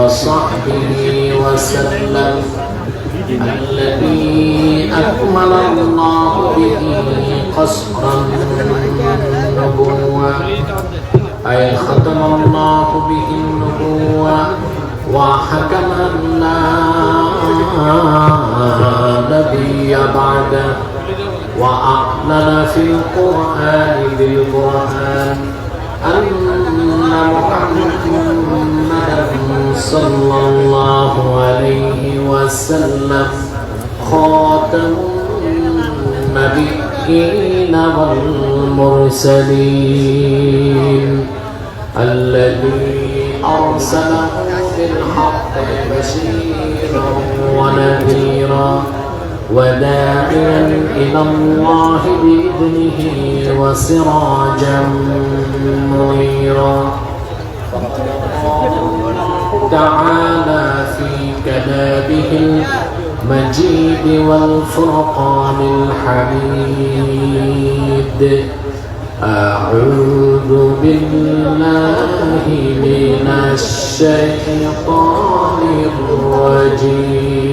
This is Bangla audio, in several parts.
وصحبه وسلم الذي أكمل الله به قصد النبوة أي ختم الله به النبوة وحكم لا نبي بعده وأعلن في القرآن بالقرآن أن محمدا صلى الله عليه وسلم خاتم النبيين والمرسلين الذي أرسله بالحق بشيرا ونذيرا وداعيا إلى الله بإذنه وسراجا منيرا تعالى في كتابه المجيد والفرقان الحميد أعوذ بالله من الشيطان الرجيم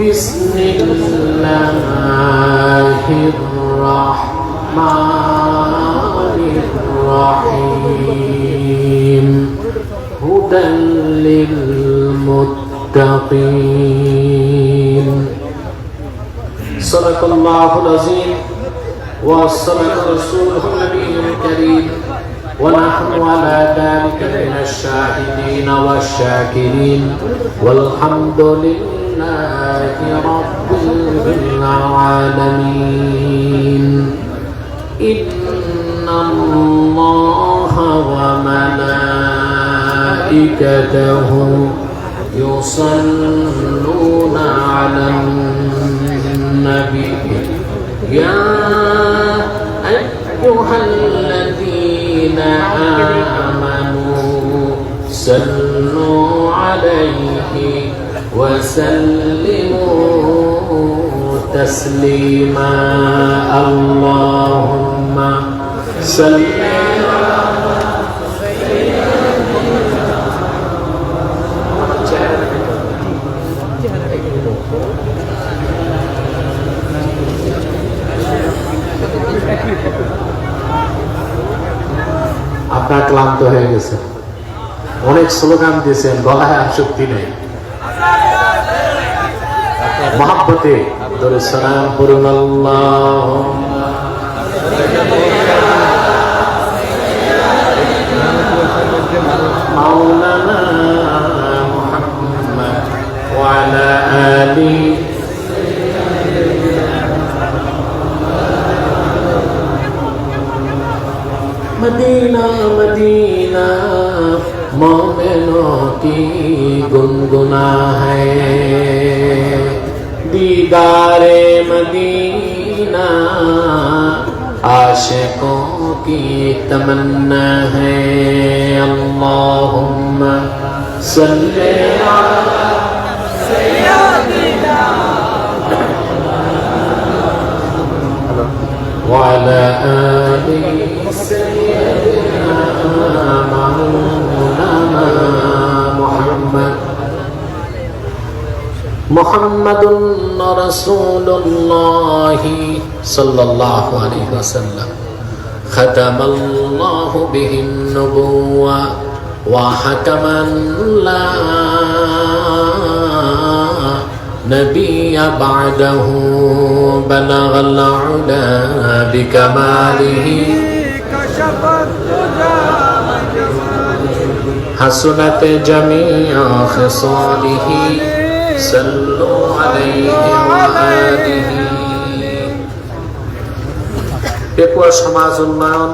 بسم الله الرحمن الرحيم هدى للمتقين صدق الله العظيم وصدق رسوله النبي الكريم ونحن على ذلك من الشاهدين والشاكرين والحمد لله رب العالمين إن الله وملائكته يصلون على النبي يا أيها الذين آمنوا صلوا عليه وسلموا تسليما اللهم صل আপনার ক্লান্ত হয়ে গেছে অনেক স্লোগান দিয়েছেন গলায় আর শক্তি নেই মহব্বতে দরুদ সালাম পড়ুন আল্লাহুম্মা মাওলানা মুহাম্মদ ওয়া আলা আলিহি मदीना मदीना मोमिनों की गुनगुना है दीदारे मदीना आशिकों की तमन्ना है अल्लाहुम्मा सल्ली अला सय्यिदिना व अला आलिहि محمد رسول الله صلى الله عليه وسلم ختم الله به النبوة وحكم لا نبي بعده بلغ العلا بكماله حسنت جميع خصاله صلوا عليه وآله পেকুয়া সমাজ উন্নয়ন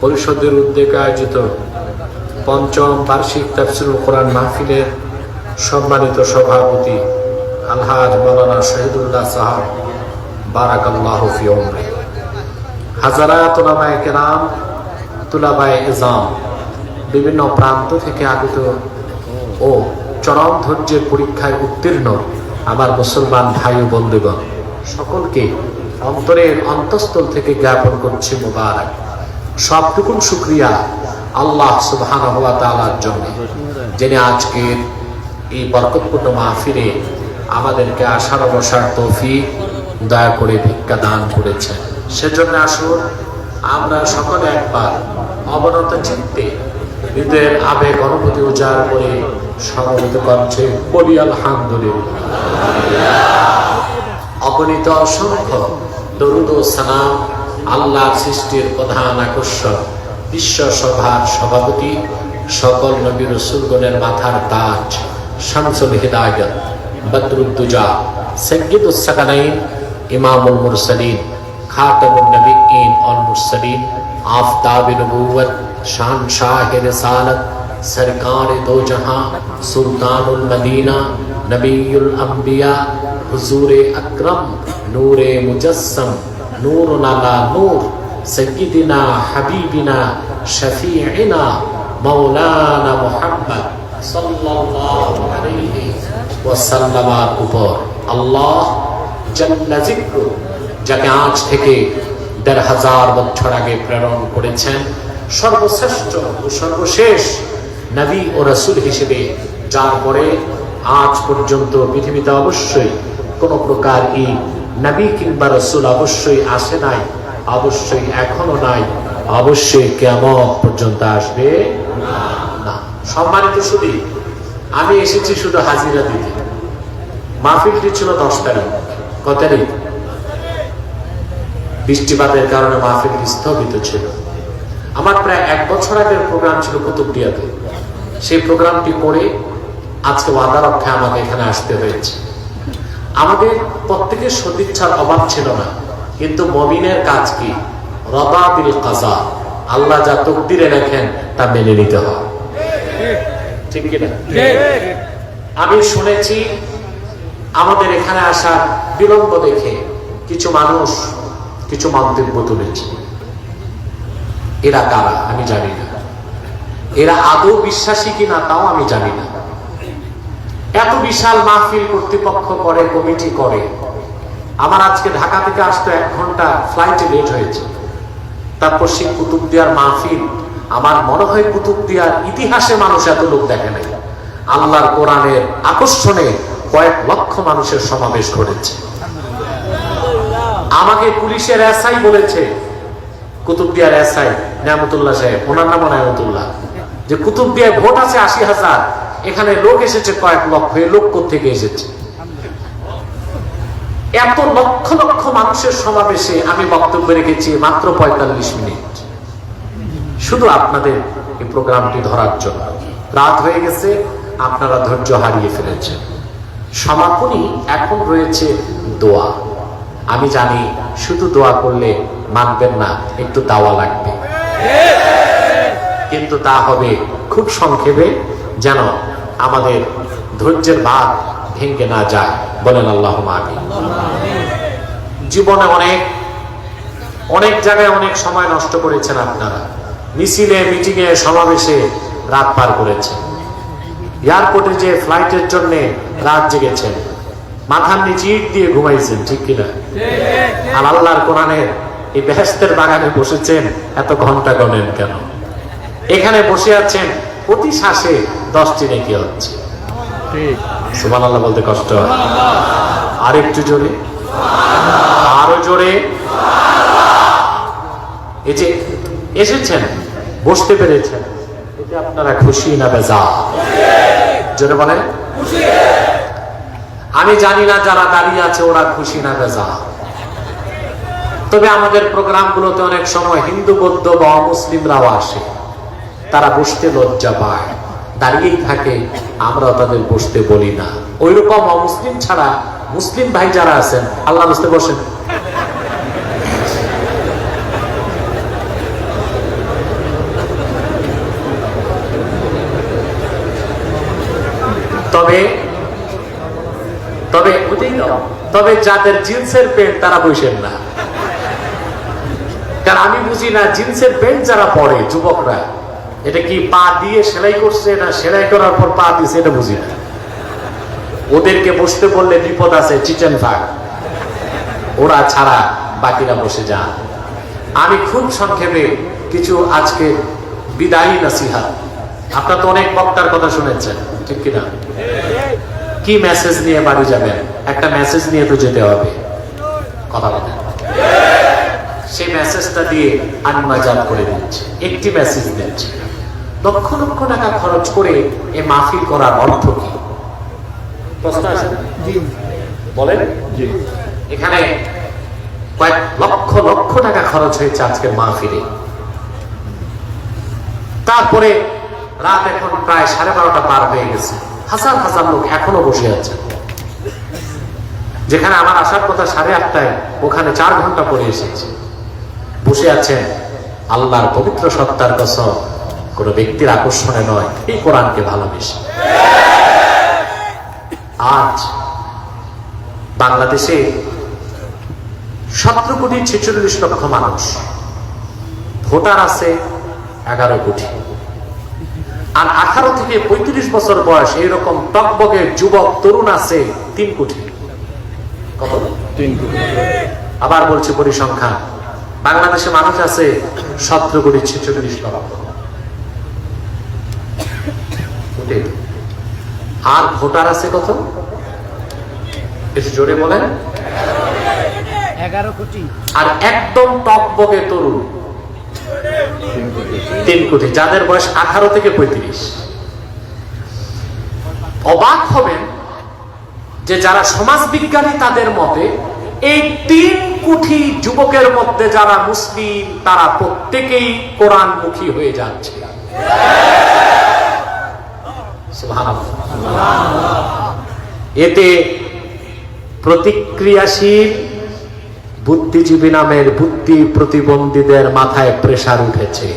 পরিষদের উদ্যোগে আয়োজিত পঞ্চম বার্ষিক তাফসীরুল কোরআন মাহফিলের সম্মানিত সভাপতি আলহাজ মাওলানা শহীদুল্লাহ সাহেব বারাকাল্লাহু ফি উমরি হাজারাত উলামায়ে কেরাম তুলাবায়ে ইজাম বিভিন্ন প্রান্ত থেকে আগত ও চরম ধৈর্যের পরীক্ষায় উত্তীর্ণ আমার মুসলমান ভাই ও বন্ধুগণ সকলকে অন্তরের অন্তঃস্থল থেকে জ্ঞাপন করছি মুবারক সবটুকুন শুকরিয়া আল্লাহ সুবহানাহু ওয়া তাআলার জন্য, যিনি আজকের এই বরকতপূর্ণ মাহফিলে আমাদেরকে আসার বসার তৌফিক দয়া করে ভিক্ষা দান করেছেন। সেজন্য আসুন আমরা সকলে একবার অবনত চিত্তে হৃদয়ের আবেগ অনুভূতি উজাড় করে সমবেত কণ্ঠে বলি আলহামদুলিল্লাহ। অগণিত অসংখ্য দরুদ ও সালাম আল্লাহর সৃষ্টির প্রধান আকর্ষণ, বিশ্ব সভার সভাপতি, সকল নবী রাসূলগণের মাথার তাজ, শামসুল হিদায়াত, বদরুদ্দুজা, সাইয়্যিদুস সাকানাইন, ইমামুল মুরসালিন, খাতামুন নবিয়্যিন ওয়াল মুরসালিন, আফতাবে নবুওয়াত, শাহনশাহে রিসালাত, সরকারে দো জাহাं, সুলতানুল মদিনা, নবিয়ুল আম্বিয়া, হুজুরে আকরম, নূরে মুজাসসম, নূরুন আলা নূর, সাইয়্যিদিনা হাবিবিনা শফিঈনা মাওলানা মুহাম্মদ সাল্লাল্লাহু আলাইহি ওয়াসাল্লামের উপর আল্লাহ জাল্লা যিকরু, যাকে আজ থেকে ১৫০০০ বছর আগে প্রেরণ করেছেন, সর্বশ্রেষ্ঠ ও সর্বশেষ নবী ও রাসূল হিসেবে, যার পরে আজ পর্যন্ত পৃথিবীতে অবশ্যই কোন প্রকার এই নবী কিংবা রাসূল অবশ্যই আসে নাই, অবশ্যই এখনো নাই, অবশ্যই কিয়ামত পর্যন্ত আসবে না। সম্মানিত শুধু আমি এসেছি শুধু হাজিরা দিতে। মাহফিলটি ছিল 10 তারিখ। কত তারিখ? বৃষ্টিপাতের কারণে মাহফিল স্থগিত ছিল। আমার প্রায় 1 বছর আগের প্রোগ্রাম ছিল কুতুবদিয়াতে। সেই প্রোগ্রামটি করে আজকে ওয়াদা রক্ষা আমাকে এখানে আসতে হয়েছে। আমাদের প্রত্যেকের সদিচ্ছার অভাব ছিল না, কিন্তু মুমিনের কাজ কি? রাদা বিল কাজা, আল্লাহ যা তকদিরে লেখেন তা মেনে নিতে হয়, ঠিক কি না? আমি শুনেছি আমাদের এখানে আসা বিলম্ব দেখে কিছু মানুষ কিছু মন্তব্য তুলেছে। এরা কারা আমি জানি না, এরা আদৌ বিশ্বাসী কিনা তাও আমি জানি না। এত বিশাল মাহফিল কর্তৃপক্ষ করে, কমিটি করে। আমার আজকে ঢাকা থেকে আসতে 1 ঘন্টা ফ্লাইটে লেট হয়েছে। তারপর সেই কুতুবদিয়ার মাহফিল, আমার মনে হয় কুতুবদিয়ার ইতিহাসে মানুষ এত লোক দেখে নাই। আল্লাহর কোরআনের আকর্ষণে কয়েক লক্ষ মানুষের সমাবেশ ঘটেছে। আমাকে পুলিশের এসআই বলেছে, কুতুবদিয়ার এসআই নিয়ামতুল্লাহ সাহেব, ওনার নাম নিয়ামতুল্লাহ, যে কুতুবদিয়ায় ভোট আছে ৮০,০০০, এখানে লোক এসেছে কয়েক লক্ষ। এই লোক কোত্থেকে এসেছে? এত লক্ষ লক্ষ মানুষের সমাবেশে আমি বক্তব্য রেখেছি মাত্র ৪৫ মিনিট, শুধু আপনাদের এই প্রোগ্রামটি ধরার জন্য। রাত হয়ে গেছে, আপনারা ধৈর্য হারিয়ে ফেলেছেন। সমাপনী এখন রয়েছে দোয়া। আমি জানি শুধু দোয়া করলে মানবেন না, একটু দাওয়া লাগবে, কিন্তু তা হবে খুব সংক্ষেপে, যেন আমাদের ধৈর্যের বাঁধ ভেঙে না যায়। বলেন আল্লাহুম্মা আমিন। জীবনে অনেক জায়গায় অনেক সময় নষ্ট করেছেন আপনারা। মিছিলে, মিটিংয়ে, সমাবেশে রাত পার করেছেন। এয়ারপোর্টে যে ফ্লাইটের জন্য রাত জেগেছেন, মাথার নিচে ইট দিয়ে ঘুমাইছেন, ঠিক কিনা? আর আল্লাহর কোরআনের এই বেহেশতের বাগানে বসেছেন, এত ঘন্টা গণেন কেন? এখানে বসে আছেন, প্রতি শ্বাসে 10টি নেকি হচ্ছে। সুবহানাল্লাহ বলতে কষ্ট হয়। আর একটু জোরে, আরো জোরে। এই যে এসেছেন, বসতে পেরেছেন, এতে আপনারা খুশি না বেজার? জোরে বলেন। আমি জানি না যারা দাঁড়িয়ে আছে ওরা খুশি না বেজার। তবে আমাদের প্রোগ্রামগুলোতে অনেক সময় হিন্দু, বৌদ্ধ বা অমুসলিমরাও আসে। তারা বসতে লজ্জা পায়, দাঁড়িয়েই থাকে, আমরাও তাদের বসতে বলি না। ওই রকম অমুসলিম ছাড়া মুসলিম ভাই যারা আছেন, আল্লাহ বসতে বসেন। তবে যাদের জিন্সের প্যান্ট তারা বসেন না। কারণ আমি বুঝি না, জিন্সের প্যান্ট যারা পরে যুবকরা, এটা কি পা দিয়ে সেলাই করছে না সেলাই করার পর পা দিয়েছে, এটা বুঝি না। ওদেরকে বসতে বললে বিপদ আছে, চিকেন ভাগ, ওরা ছাড়া বাকিরা বসে যান। আমি খুব সংক্ষেপে কিছু আজকে বিদায়ী নাসিহা। আপনারা তো অনেক বক্তার কথা শুনেছেন, ঠিক কিনা? কি মেসেজ নিয়ে বাড়ি যাবেন? একটা মেসেজ নিয়ে তো যেতে হবে, কথা বলেন। সেই মেসেজটা দিয়ে আনমাজাত করে দিচ্ছে, একটি মেসেজ দিচ্ছে। লক্ষ লক্ষ টাকা খরচ করে এই মাহফিল করার অর্থ কি? প্রশ্ন আছে? বলেন। এখানে কয়েক লক্ষ লক্ষ টাকা খরচ হয়েছে আজকের মাহফিলে। তারপরে রাত এখন প্রায় 12:30 পার হয়ে গেছে, হাজার হাজার লোক এখনো বসে আছে। যেখানে আমার আসার কথা 8:30টায়, ওখানে 4 ঘন্টা পরে এসেছে। বসে আছেন আল্লাহর পবিত্র সত্তার কসম, কোন ব্যক্তির আকর্ষণে নয়, এই কোরআনকে ভালোবেসে। আজ বাংলাদেশে 17,46,00,000 মানুষ, ভোটার আছে 11 কোটি, আর 18 থেকে 35 বছর বয়স এইরকম টকবগে যুবক তরুণ আছে 3 কোটি। কত? 3 কোটি। আবার বলছি পরিসংখ্যান, বাংলাদেশে মানুষ আছে 17,46,00,000। আর ভোটার আছে কত? একটু জোরে বলেন। 11 কোটি। আর একদম টকবগে তরুণ 3 কোটি, যাদের বয়স 18 থেকে 35। অবাক হবেন যে যারা সমাজবিজ্ঞানী তাদের মতে এই 3 কোটি যুবকের মধ্যে যারা মুসলিম, তারা প্রত্যেকেই কোরআনমুখী হয়ে যাচ্ছে। এতে প্রতিক্রিয়াশীল বুদ্ধিজীবী নামের বুদ্ধি প্রতিবন্ধীদের মাথায় প্রেসার উঠেছে।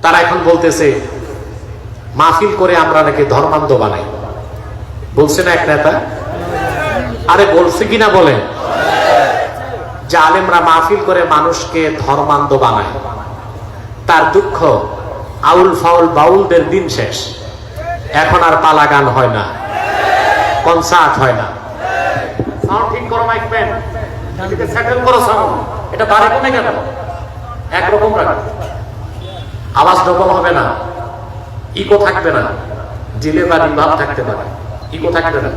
তারা এখন বলতেছে মাহফিল করে আমরা নাকি ধর্মান্ধ বানাই। বলছে না এক নেতা? আরে বলছে কিনা বলেন? যে আলেমরা মাহফিল করে মানুষকে ধর্মান্ধ বানায়। তার দুঃখ, আউল ফাউল বাউলদের দিন শেষ। এখন আর পালা গান হয় না, কনসার্ট হয় না। ঠিক করো মাইক প্যান, সেটেল করো সাউন্ড। এটা বাড়ি কমে গেল, একরকম রাখো, আওয়াজ ডবল হবে না, ইকো থাকবে না, জিলে বা রিভার্ব থাকতে পারে, ইকো থাকবে না।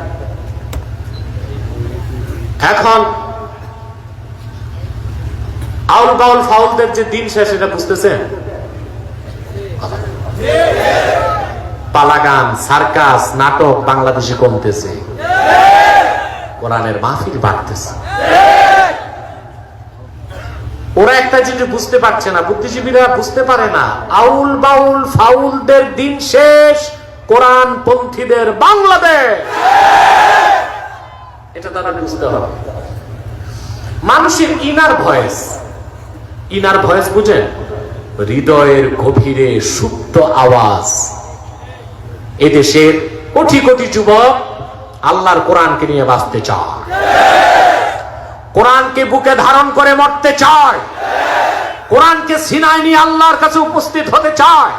এখন আউল বাউল ফাউলদের যে দিন শেষ, এটা বুঝতেছেন? পালাগান, সার্কাস, নাটক বাংলাদেশে কমতেছে, কোরআনের মাহফিল বাড়তেছে। ওরা একটা জিনিস বুঝতে পারছে না, বুদ্ধিজীবীরা বুঝতে পারে না, আউল বাউল ফাউলদের দিন শেষ, কোরআন পন্থীদের বাংলাদেশ। এটা তারা বুঝতে হবে। মানুষের ইনার ভয়েস বুঝেন? হৃদয়ের গভীরে সুপ্ত আওয়াজ। এদেশের কোটি কোটি যুবক আল্লাহর কোরআনকে নিয়ে বাঁচতে চায়, কোরআনকে বুকে ধারণ করে মরতে চায়, কোরআনকে সিনায় নিয়ে আল্লাহর কাছে উপস্থিত হতে চায়।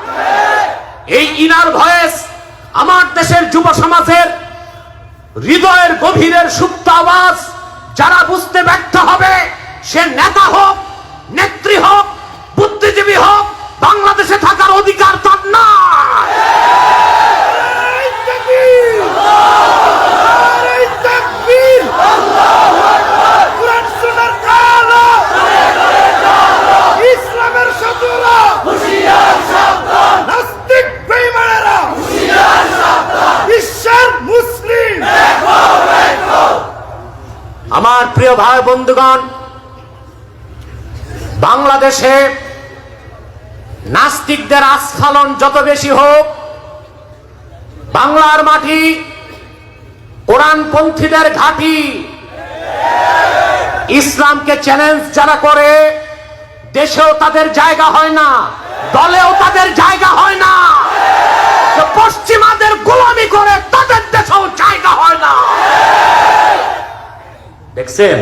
এই ইনার ভয়েস আমার দেশের যুব সমাজের হৃদয়ের গভীরের সুপ্ত আওয়াজ যারা বুঝতে ব্যর্থ হবে, সে নেতা হোক, নেত্রী হোক, বুদ্ধিজীবী হোক, বাংলাদেশে থাকার অধিকার তার না। আমার প্রিয় ভাই বন্ধুগণ, বাংলাদেশে নাস্তিকদের আস্ফালন যত বেশি হোক, বাংলার মাটি কোরআনপন্থীদের ঘাঁটি। ইসলামকে চ্যালেঞ্জ যারা করে, দেশেও তাদের জায়গা হয় না, দলেও তাদের জায়গা হয় না। পশ্চিমাদের গোলামি করে তাদের দেশেও জায়গা হয় না। দেখছেন?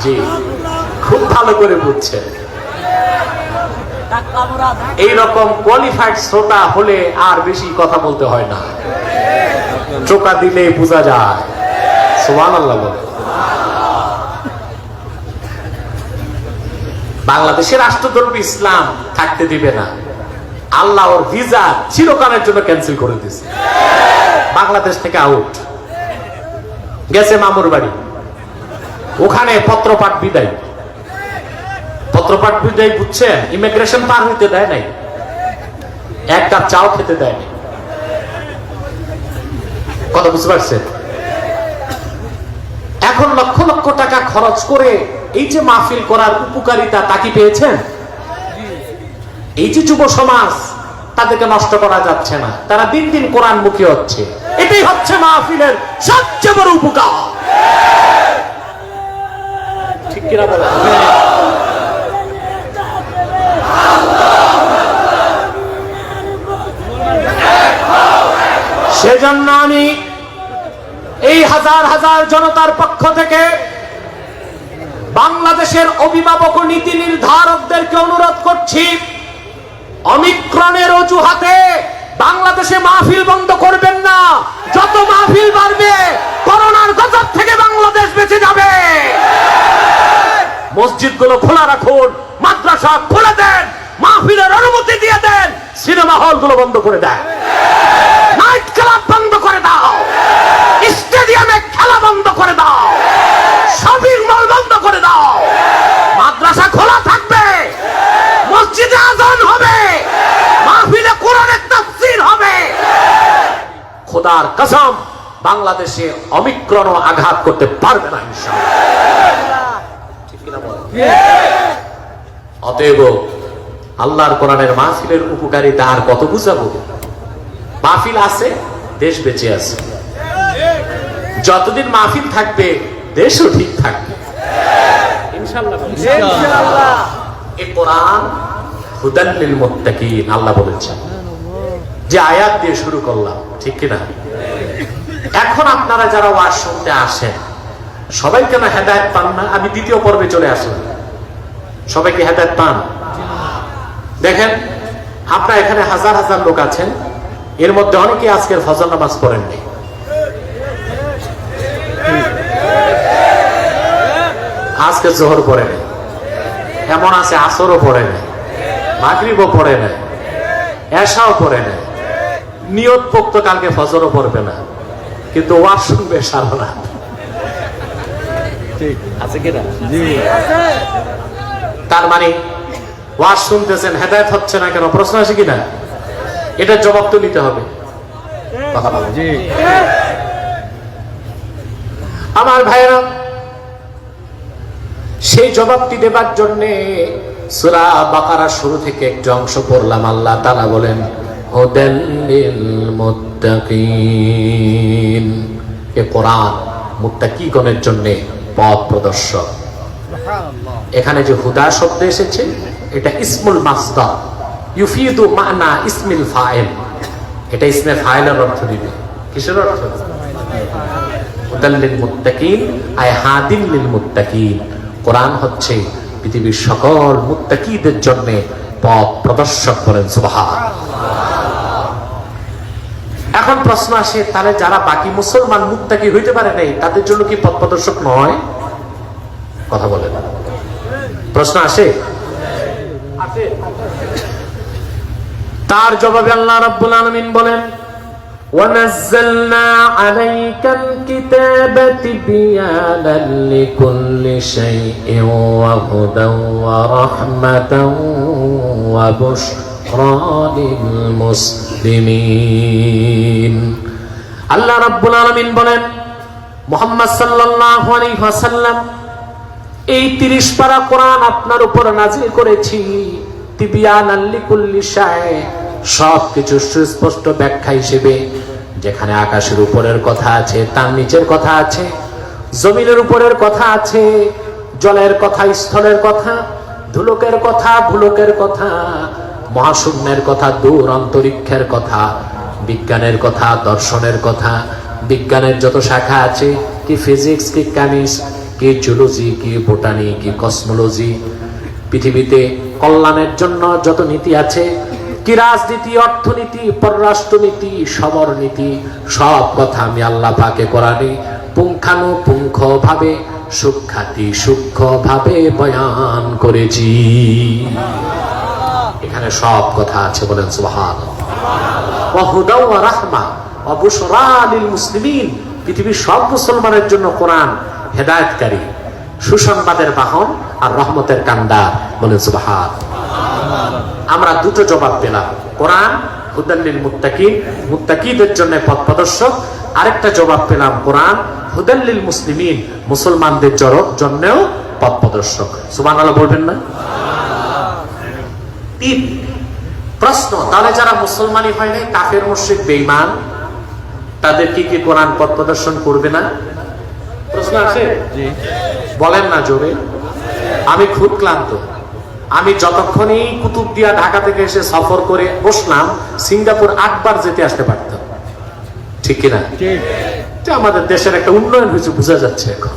জি, খুব ভালো করে বুঝছেন। এইরকম কোয়ালিফাইড শ্রোতা হলে আর বেশি কথা বলতে হয় না, চোকা দিলে বোঝা যায়। সুবহানাল্লাহ বলে। বাংলাদেশের রাষ্ট্রধর্ম ইসলাম থাকতে দিবে না, আল্লাহ ওর ভিসা চিরকালের জন্য ক্যান্সেল করে দিয়েছে, বাংলাদেশ থেকে আউট। গেছে মামুর বাড়ি, ওখানে পত্রপাঠ বিদায়, পত্রপাঠ বিদায় বুঝছেন, ইমিগ্রেশন পার হইতে দেয় নাই, এক কাপ চাও খেতে দেয় নাই। কথা বুঝতে পারছেন? এখন লক্ষ লক্ষ টাকা খরচ করে এই যে মাহফিল করার উপকারিতা তা কি পেয়েছেন? এই যে যুব সমাজ, তাদেরকে নষ্ট করা যাচ্ছে না, তারা দিন দিন কোরআন মুখী হচ্ছে, এটাই হচ্ছে মাহফিলের সবচেয়ে বড় উপকার। ঠিক কিনা বলেন? সেজন্য আমি এই হাজার হাজার জনতার পক্ষ থেকে বাংলাদেশের অভিভাবক ও নীতি নির্ধারকদেরকে অনুরোধ করছি, অমিক্রণের অজুহাতে বাংলাদেশে মাহফিল বন্ধ করবেন না। যত মাহফিল বাড়বে, করোনার গজব থেকে বাংলাদেশ বেঁচে যাবে। মসজিদগুলো খোলা রাখুন, মাদ্রাসা খুলে দেন, মাহফিলের অনুমতি দিয়ে দেন, সিনেমা হলগুলো বন্ধ করে দেন, নাইট ক্লাব বন্ধ করে দাও, স্টেডিয়ামে খেলা বন্ধ করে দাও, শপিং মল বন্ধ করে দাও, মাদ্রাসা খোলা থাকবে, মসজিদে আযান হবে, মাহফিলে কোরআনের তাফসীর হবে। খোদার কসম, বাংলাদেশে অমিক্রণ আঘাত করতে পারবে না ইনশাআল্লাহ। ঠিক কিনা বলেন? অতএব আল্লাহর কোরআনের মাহফিলের উপকারিতা আর কত বুঝাবো? মাহফিল আছে, দেশ বেঁচে আছে। যতদিন মাহফিল থাকবে, দেশও ঠিক থাকবে ইনশাআল্লাহ। এই কোরআন হুদাল লিল মুত্তাকিন আল্লাহ বলেছেন, যে আয়াত দিয়ে শুরু করলাম, ঠিক কিনা? এখন আপনারা যারা ওয়াজ শুনতে আসেন, সবাই কেন হেদায়েত পান না? আমি দ্বিতীয় পর্বে চলে আসলাম। সবাই কি হেদায়েত পান? দেখেন, আপনারা এখানে হাজার হাজার লোক আছেন, এর মধ্যে অনেকে আজকের ফজর নামাজ পড়েননি। আজকে জোহর পড়ে নাই, এমন আছে আসরও পড়ে নাই, মাগরিবও পড়ে নাই, এশাও পড়ে নাই, নিয়ত পোক্ত কালকে ফজরও পড়বে না, কিন্তু ওয়াজ শুনবে সারা রাত। আছে কিনা? তার মানে ওয়াজ শুনতেছেন, হেদায়েত হচ্ছে না কেন? প্রশ্ন আছে কিনা? এটার জবাব তো নিতে হবে। আমার ভাইরা, সেই জবাবটি দেবার জন্য সূরা বাকারা শুরু থেকে একটি অংশ পড়লাম। আল্লাহ তাআলা বলেন, হুদাল লিল মুত্তাকিন। এ কোরআন মুত্তাকিগণের জন্য পথ প্রদর্শক। এখানে যে হুদা শব্দ এসেছে, এটা ইসমুল মাসদার, ইউফিদু মানা ইসমিল ফাইল। এটা ইসমে ফাইলের অর্থ দিবে। কিসের অর্থ? হুদাল লিল মুত্তাকিন, আয় হাদিল লিল মুত্তাকিন। কোরআন হচ্ছে পৃথিবীর সকল মুত্তাকিদের জন্য পথ প্রদর্শক। বলেন সুবহানাল্লাহ। এখন প্রশ্ন আসে, তাহলে যারা বাকি মুসলমান মুত্তাকি হইতে পারে নাই, তাদের জন্য কি পথ প্রদর্শক নয়? কথা বলেন। প্রশ্ন আসে? তার জবাবে আল্লাহ রাব্বুল আলামিন বলেন, ওয়ানাজ্জালনা আলাইকাল কিতাবা তিবয়ানান লিকুল্লি শাইইন ওয়া হুদান ওয়া রাহমাতান ওয়া বুশরা লিল মুসলিমিন। আল্লাহ রাব্বুল আলামিন বলেন, মুহাম্মদ সাল্লাল্লাহু আলাইহি ওয়াসাল্লাম, এই 30 পারা কোরআন আপনার উপর নাজিল করেছি তিবয়ানান লিকুল্লি শাই, সবকিছু সুস্পষ্ট ব্যাখ্যা হিসেবে। যেখানে আকাশের উপরের কথা আছে, তার নিচের কথা আছে, জমিনের উপরের কথা আছে, জলের কথা, স্থলের কথা, ধুলোকের কথা, ভুলোকের কথা, মহাশূন্যের কথা, দূর অন্তরিক্ষের কথা, বিজ্ঞানের কথা, দর্শনের কথা, বিজ্ঞানের যত শাখা আছে, কি ফিজিক্স, কি কেমিস্ট্রি, কি জুলজি, কি বোটানি, কি কসমোলজি, পৃথিবীতে কল্যাণের জন্য যত নীতি আছে, কি রাজনীতি, অর্থনীতি, পররাষ্ট্রনীতি, সমরনীতি, সব কথা আমি আল্লাহ পাকে কোরআনে পুঙ্খানুপুঙ্খ ভাবে সূক্ষ্মাতি সূক্ষ্ম ভাবে বয়ান করেছি। এখানে সব কথা আছে, বলেন সুবহানাল্লাহ। ওয়া হুদা ওয়া রাহমা ওয়া বুশরা লিল মুসলিমিন, পৃথিবীর সব মুসলমানের জন্য কোরআন হেদায়েতকারী, সুসংবাদের বাহন আর রহমতের কান্ডার, বলেন সুবহানাল্লাহ। আমরা দুটো জবাব পেলাম, কোরআন হুদাল লিল মুত্তাকিন, মুত্তাকিদের জন্য পথ প্রদর্শক। আরেকটা জবাব পেলাম, কোরআন হুদাল লিল মুসলিমিন, মুসলমানদের জন্যও পথ প্রদর্শক। সুবহানাল্লাহ বলবেন না? তিন প্রশ্ন, তাহলে যারা মুসলমানই হয় নাই, কাফের মুশরিক বেঈমান, তাদের কি কোরআন পথ প্রদর্শন করবে না? প্রশ্ন আছে? বলেন না জোরে। আমি খুব ক্লান্ত। আমি যতক্ষণই কুতুবদিয়া ঢাকা থেকে এসে সফর করে বসলাম, সিঙ্গাপুর 8 বার যেতে আসতে পারতাম, ঠিক কিনা? আমাদের দেশের একটা উন্নয়ন হয়েছে, বোঝা যাচ্ছে এখন।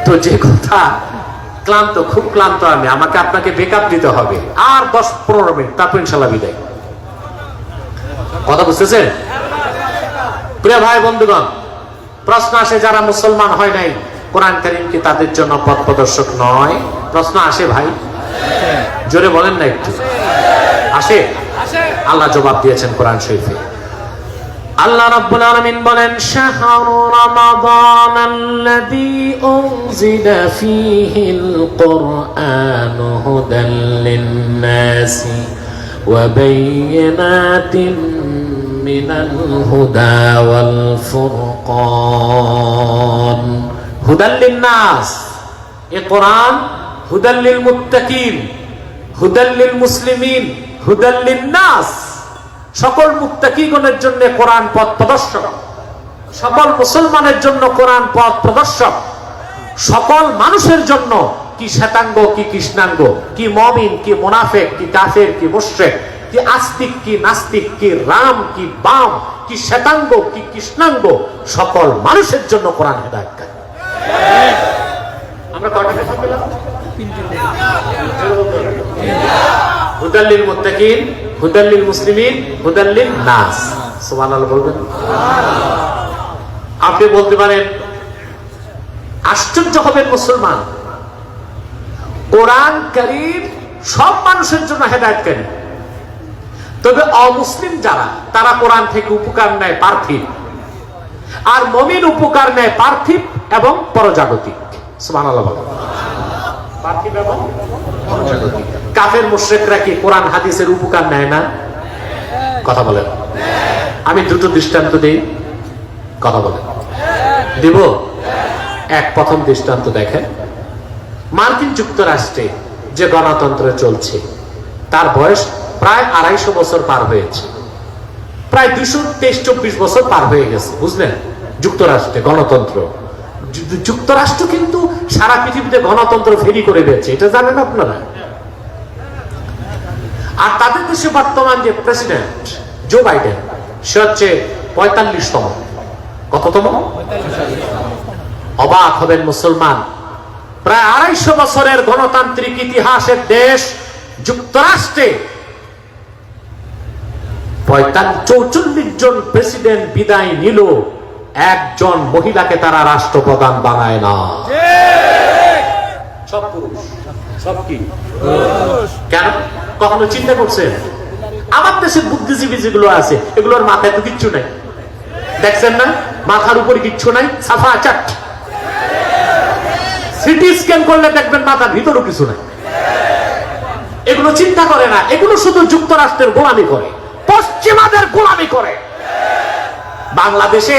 তো যে কথা, ক্লান্ত, খুব ক্লান্ত আমি, আমাকে আপনাকে বেকআপ দিতে হবে আর 10-15 মিনিট, তারপর ইনশাল্লাহ বিদায়। কথা বুঝতেছেন? প্রিয় ভাই বন্ধুগণ, প্রশ্ন আসে, যারা মুসলমান হয় নাই, কোরআন কারীম কি তাদের জন্য পথ প্রদর্শক নয়? প্রশ্ন আসে ভাই, জোরে বলেন না একটু। আসে? আল্লাহ জবাব দিয়েছেন কোরআন শরীফে। আল্লাহ রাব্বুল আলামিন বলেন, শাহরু রমাদানাল্লাযী উনজিলা ফীহিল কুরআনু হুদাল লিন-নাসি ওয়া বায়্যিনাতিন মিনাল হুদা ওয়াল ফুরকান। হুদাল লিন-নাস, এ কোরআন হুদাল লিল মুত্তাকিন, হুদাল লিল মুসলিমিন, হুদাল লিন-নাস, সকল মুত্তাকিগণের জন্য কোরআন পথ প্রদর্শক, সকল মুসলমানের জন্য কোরআন পথ প্রদর্শক, সকল মানুষের জন্য, কি শ্বেতাঙ্গ কি কৃষ্ণাঙ্গ, কি মুমিন কি মুনাফিক, কি কাফের কি মুশরিক, কি আস্তিক কি নাস্তিক, কি রাম কি বাম, কি শ্বেতাঙ্গ কি কৃষ্ণাঙ্গ, সকল মানুষের জন্য কোরআন হেদায়েতকারী। আমরা কয়টা কথা বললাম? হুদাল লিল মুত্তাকিন, হুদাল লিল মুসলিমিন, হুদাল লিন নাস। সুবহানাল্লাহ বলবেন? আপনি বলতে পারেন, আশ্চর্য হবেন মুসলমান, কোরআন কারীম সব মানুষের জন্য হেদায়েতকারী, তবে অমুসলিম যারা, তারা কোরআন থেকে উপকার নেয় পার্থিব, আর মুমিন উপকার নেয় পার্থিব এবং পরজাগতিক। সুবহানাল্লাহ বলেন। পার্থিব এবং পরজাগতিক। কাফের মুশরিকরা কি কোরআন হাদিসের উপকার নেয় না? কথা বলেন। আমি দুটো দৃষ্টান্ত দেই, কথা বলেন। দিব? এক, প্রথম দৃষ্টান্ত দেখেন, মার্কিন যুক্তরাষ্ট্রে যে গণতন্ত্র চলছে, তার বয়স প্রায় 250 বছর পার হয়েছে, প্রায় 223-24 বছর পার হয়ে গেছে, বুঝলেন? যুক্তরাষ্ট্রে গণতন্ত্র। যুক্তরাষ্ট্র কিন্তু সারা পৃথিবীতে গণতন্ত্র ফেরি করে দিয়েছে, এটা জানেন আপনারা? আর তাদের দেশে বর্তমান যে প্রেসিডেন্ট জো বাইডেন, সে হচ্ছে 45তম। কততম? অবাক হবেন মুসলমান, প্রায় 250 বছরের গণতান্ত্রিক ইতিহাসের দেশ যুক্তরাষ্ট্রে 44 জন প্রেসিডেন্ট বিদায় নিল, একজন মহিলাকে তারা রাষ্ট্রপ্রধান বানায় না। সব পুরুষ। সব কি? কেন? কখনো চিন্তা করছেন? আমার দেশের বুদ্ধিজীবী যেগুলো আছে, এগুলোর মাথায় তো কিচ্ছু নাই, দেখছেন না? মাথার উপরে কিচ্ছু নাই, সাফা চাট। সিটি স্ক্যান করলে দেখবেন মাথার ভিতরও কিছু নাই। এগুলো চিন্তা করে না, এগুলো শুধু যুক্তরাষ্ট্রের গোলামি করে, পশ্চিমাদের গোলামি করে। বাংলাদেশে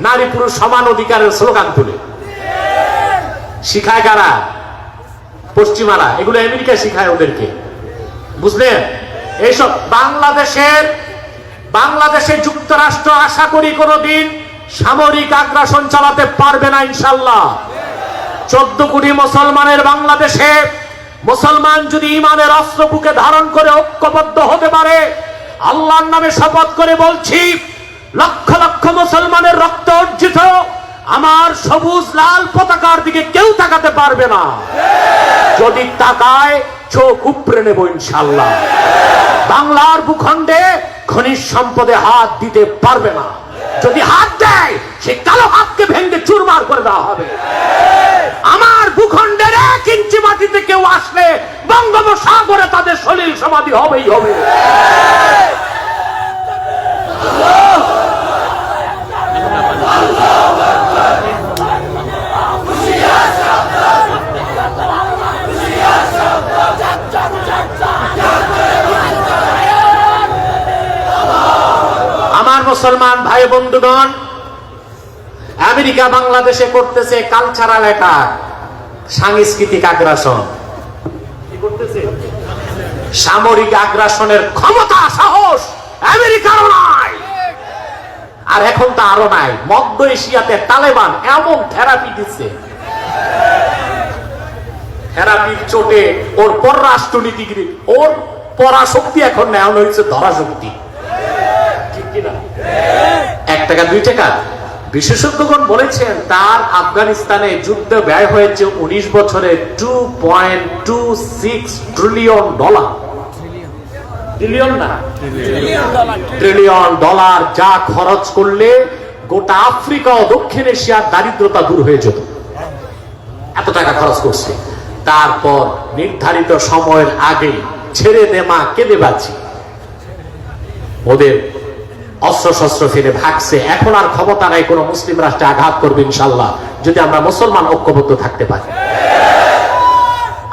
নারী পুরুষ সমান অধিকারের স্লোগান তুলে শিখায় কারা? পশ্চিমারা। এগুলো আমেরিকা শিখায় ওদেরকে, বুঝলেন? এইসব বাংলাদেশে যুক্তরাষ্ট্র আশা করি কোনদিন সামরিক আগ্রাসন চালাতে পারবে না ইনশাআল্লাহ। 14 কোটি মুসলমানের বাংলাদেশে মুসলমান যদি ইমানের অস্ত্র বুকে ধারণ করে ঐক্যবদ্ধ হতে পারে, আল্লাহর নামে শপথ করে বলছি, লক্ষ লক্ষ মুসলমানের রক্ত অর্জিত আমার সবুজ লাল পতাকার দিকে কেউ তাকাতে পারবে না। যদি তাকায়, চোখ উপড়ে নেব ইনশাআল্লাহ। বাংলার ভূখণ্ডে খনিজ সম্পদে হাত দিতে পারবে না। যদি হাত দেয়, সেই কালো হাতকে ভেঙে চুরমার করে দেওয়া হবে। আমার ভূখণ্ডের 1 ইঞ্চি মাটিতে কেউ আসলে বঙ্গোপসাগরে তাদের সলিল সমাধি হবেই হবে। আমার মুসলমান ভাই বন্ধুগণ, আমেরিকা বাংলাদেশে করতেছে কালচারাল অ্যাটাক, সাংস্কৃতিক আগ্রাসন। কি করতেছে? সামরিক আগ্রাসনের ক্ষমতা সাহস আমেরিকারও নাই, আর এখন তো আরো নাই। মধ্য এশিয়াতে তালেবান এমন থেরাপি দিচ্ছে, থেরাপির চোটে ওর পররাষ্ট্রনীতিগিরি, ওর পরাশক্তি এখন নেওয়া হয়েছে ধরাশক্তি। ঠিক কিনা? 1 টাকা 2 টাকা। বিশেষজ্ঞগণ বলেছেন তার আফগানিস্তানে যুদ্ধ ব্যয় হয়েছে 19 বছরে $2.26 ট্রিলিয়ন। ট্রিলিয়ন না, ট্রিলিয়ন ডলার, যা খরচ করলে গোটা আফ্রিকা ও দক্ষিণ এশিয়ার দারিদ্রতা দূর হয়ে যেত। এত টাকা খরচ করছে। তারপর নির্ধারিত সময়ের আগে ছেড়ে দে মা, কেঁদে বাঁচি, ওদের অস্ত্র শস্ত্র ফেলে ভাগছে। এখন আর ক্ষমতা নাই কোন মুসলিম রাষ্ট্রে আঘাত করবে ইনশাল্লাহ, যদি আমরা মুসলমান ঐক্যবদ্ধ থাকতে পারি।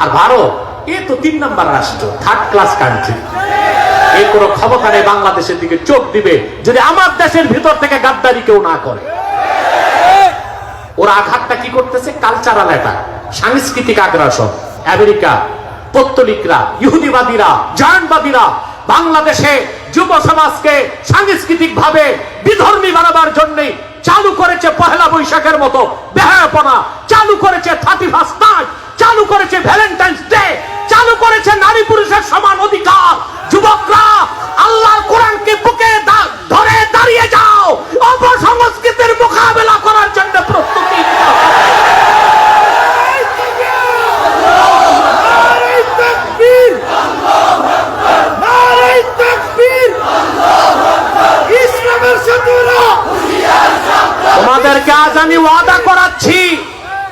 আর ভারত এ তো 3 নম্বর রাষ্ট্র, 3rd ক্লাস কান্ট্রি। এই কোনো ক্ষমতা নেই বাংলাদেশের দিকে চোখ দিবে যদি আমার দেশের ভিতর থেকে গাদ্দারি কেউ না করে। ওরা আঘাতটা কি করতেছে? কালচারাল অ্যাটাক, সাংস্কৃতিক আগ্রাসন। আমেরিকা, পত্তলিকরা, ইহুদিবাদীরা, জায়নবাদীরা বাংলাদেশে যুব সমাজকে সাংস্কৃতিক ভাবে বিধর্মী বানাবার জন্য চালু করেছে পহেলা বৈশাখের মতো বেহায়াপনা, চালু করেছে 31st নাইট, চালু করেছে ভ্যালেন্টাইন্স ডে, চালু করেছে নারী পুরুষের সমান অধিকার। যুবকরা আল্লাহর কোরআনকে বুকে ধরে দাঁড়িয়ে যাও, অপসংস্কৃতির মোকাবেলা করার জন্য প্রস্তুতি। তোমাদেরকে আজ আমি ওয়াদা করাচ্ছি,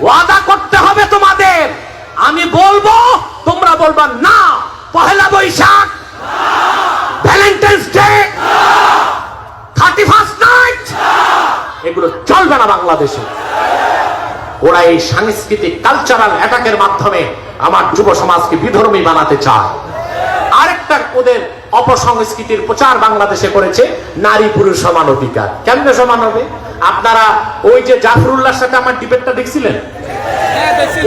ওয়াদা করতে হবে তোমাদের। আমি বলবো, তোমরা বলবা না। Pohela Boishakh, Valentine's day, 31st night, এগুলো চলবে না বাংলাদেশে। ওরা এই সাংস্কৃতিক কালচারাল অ্যাটাকের মাধ্যমে আমার যুব সমাজকে বিধর্মী বানাতে চায়। আরেকটা ওদের অপসংস্কৃতির প্রচার বাংলাদেশে করেছে, নারী পুরুষ সমান অধিকার। কেমনে সমান হবে? আপনারা ওই যে জাফরুল্লাহর সাথে আমার ডিবেটটা দেখছিলেন?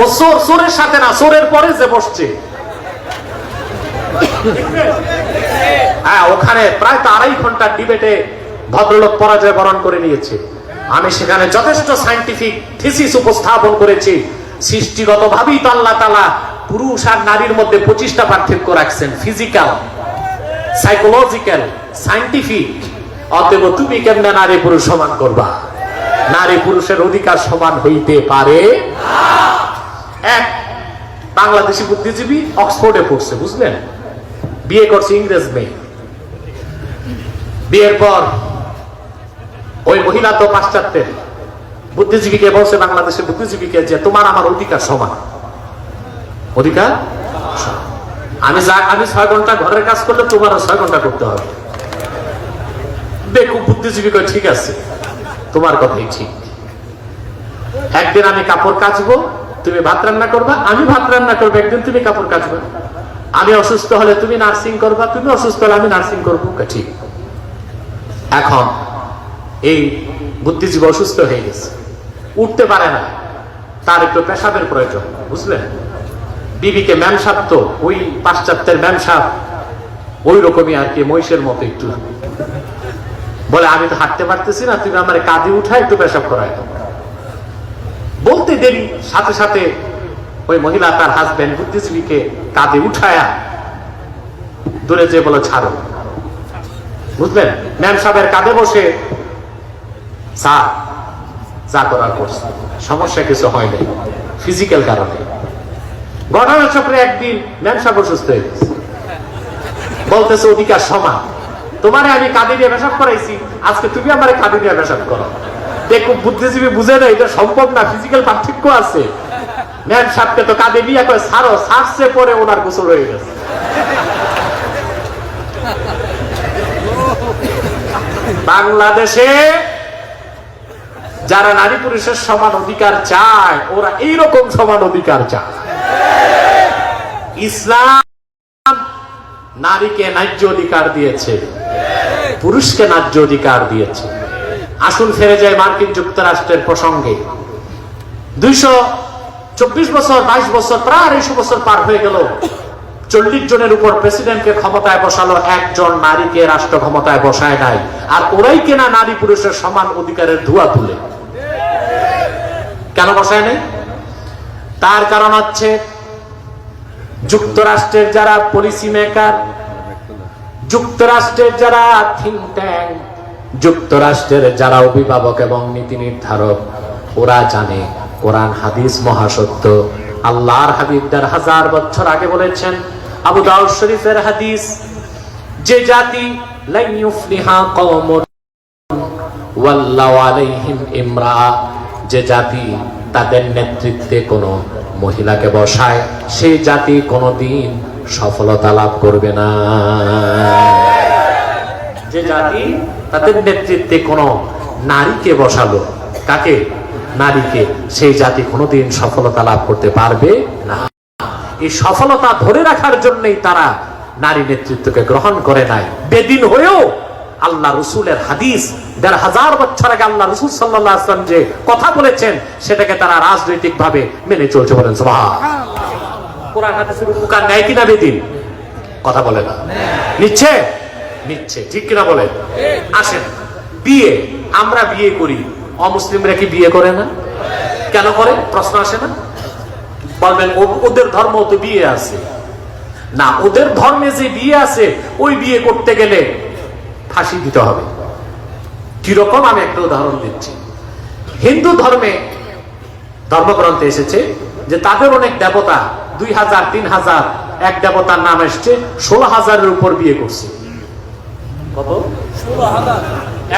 ও সোরের সাথে না, সোরের পরে যে বসছে, হ্যাঁ, ওখানে প্রায় 2.5 ঘন্টার ডিবেটে ভদ্রলোক পরাজয় বরণ করে নিয়েছে। আমি সেখানে যথেষ্ট সায়েন্টিফিক থিসিস উপস্থাপন করেছি। সৃষ্টিগত ভাবেই তো আল্লাহ তাআলা পুরুষ আর নারীর মধ্যে 25টা পার্থক্য রাখছেন, ফিজিক্যাল, সাইকোলজিক্যাল, সায়েন্টিফিক। অতএব তুমি কেমনে নারী পুরুষ সমান করবা? নারী পুরুষের অধিকার সমান হইতে পারে এক বাংলাদেশি বুদ্ধিজীবী অক্সফোর্ডে পড়ছে, বুঝলেন? বিয়ে করছে ইংরেজ মেয়ে। বিয়ের পর ওই মহিলা তো পাশ্চাত্যের বুদ্ধিজীবীকে বলছে, বাংলাদেশের বুদ্ধিজীবীকে, যে তোমার আমার অধিকার সমান। অধিকার আমি 6 ঘন্টা ঘরের কাজ করলে তোমারও 6 ঘন্টা করতে হবে। দেখো বুদ্ধিজীবী কয় ঠিক আছে, তোমার কথাই ঠিক। একদিন আমি কাপড় কাচবো, তুমি ভাত রান্না করবা, আমি ভাত রান্না করবো। একদিন তুমি কাপড় কাচবা। আমি অসুস্থ হলে তুমি নার্সিং করবা, তুমি অসুস্থ হলে আমি নার্সিং করবো। ঠিক। এখন এই বুদ্ধিজীবী অসুস্থ হয়ে গেছে, উঠতে পারে না, তার একটু পেশাবের প্রয়োজন, বুঝলেন? বিবিকে ম্যামসাপ, তো ওই পাশ্চাত্যের ম্যামসাপ ওই রকমই আর কি, মহিষের মতো একটু বলে, আমি তো হাঁটতে পারতেছি না, তুমি আমার কাঁধে উঠায় একটু পেশাব করায়। বলতে দেরি, সাথে সাথে ওই মহিলা তার হাজবেন্ড বুদ্ধিজীবীকে কাঁধে উঠায়া দূরে যে বলে ছাড়ো, বুঝলেন? ম্যাম সাহেবের কাঁধে বসে যা করার করছে, সমস্যা কিছু হয় নাই ফিজিক্যাল কারণে। ঘটনা চক্রে একদিন ম্যাম সাহেব অসুস্থ হয়ে গেছে, বলতেছে অধিকার সমান, তোমারে আমি কাঁধে দিয়ে পেশাব করাইছি, আজকে তুমি আমার কাঁধে দিয়ে পেশাব করো। দেখো বুদ্ধিজীবী বুঝে না এটা সম্ভব না, ফিজিক্যাল পার্থক্য আছে। ম্যাম সাহেবকে তো কাঁদে বিয়া করে সারো, সারছে পরে ওনার গোসল হয়ে গেছে। বাংলাদেশে যারা নারী পুরুষের সমান অধিকার চায় ওরা এইরকম সমান অধিকার চায়। ইসলাম নারীকে ন্যায্য অধিকার দিয়েছে, পুরুষকে ন্যায্য অধিকার দিয়েছে। আসুন ফিরে যায় মার্কিন যুক্তরাষ্ট্রের প্রসঙ্গে। 224 বছর 22 বছর প্রায় 200 বছর পার হয়ে গেল, 40 জনের উপর প্রেসিডেন্টকে ক্ষমতায় বসালো, একজন নারীকে রাষ্ট্র ক্ষমতায় বসায় নাই। আর ওরাই কেনা নারী পুরুষের সমান অধিকারের ধোঁয়া তুলে। কেন বসায় নাই? তার কারণ হচ্ছে যুক্তরাষ্ট্রের যারা পলিসি মেকার, যুক্তরাষ্ট্রের যারা থিঙ্ক ট্যাঙ্ক, যুক্তরাষ্ট্রের যারা অভিভাবক এবং নীতি নির্ধারক, ওরা জানে কোরআন হাদিস মহাসত্য। আল্লাহর হাবিব 1000 বছর আগে বলেছেন, আবু দাউদ শরীফের হাদিস, যে জাতি লা ইউফলিহা কওমুন ওয়াল্লাহু আলাইহিম ইমরাআ, যে জাতি তাদের নেতৃত্বে কোনো মহিলাকে বসায় সেই জাতি কোনোদিন সফলতা লাভ করবে না। যে জাতি তাদের নেতৃত্বে কোনো নারীকে বসালো, কাকে? নারীকে, সেই জাতি কোনোদিন সফলতা লাভ করতে পারবে না। এই সফলতা ধরে রাখার জন্যই তারা নারী নেতৃত্বকে গ্রহণ করে নাই। বেদিন হয়েও আল্লাহ রসুলের হাদিস 1000 বছর আগে আল্লাহ রসুল সাল্লাল্লাহু আলাইহি ওয়াসাল্লাম যে কথা বলেছেন সেটাকে তারা রাজনৈতিক ভাবে মেনে চলছে। বলেন সুবহানাল্লাহ। কোরআন হাদিসের উপকার নেয় কিনা বেদিন? কথা বলে না, নিচ্ছে নিচ্ছে, ঠিক কিনা বলে? আসেন, বিয়ে আমরা বিয়ে করি, অমুসলিমরা কি বিয়ে করে না? কেন করে? প্রশ্ন আসে না? বলবেন ওদের ধর্ম তো বিয়ে আছে না। ওদের ধর্মে যে বিয়ে আছে ওই বিয়ে করতে গেলে ফাঁসি দিতে হবে। কিরকম? আমি একটা উদাহরণ দিচ্ছি। হিন্দু ধর্মে ধর্মগ্রন্থে এসেছে যে তাদের অনেক দেবতা, 2000 3000 এক দেবতার নাম এসছে, 16,000-এর উপর বিয়ে করছে। কত? 16,000।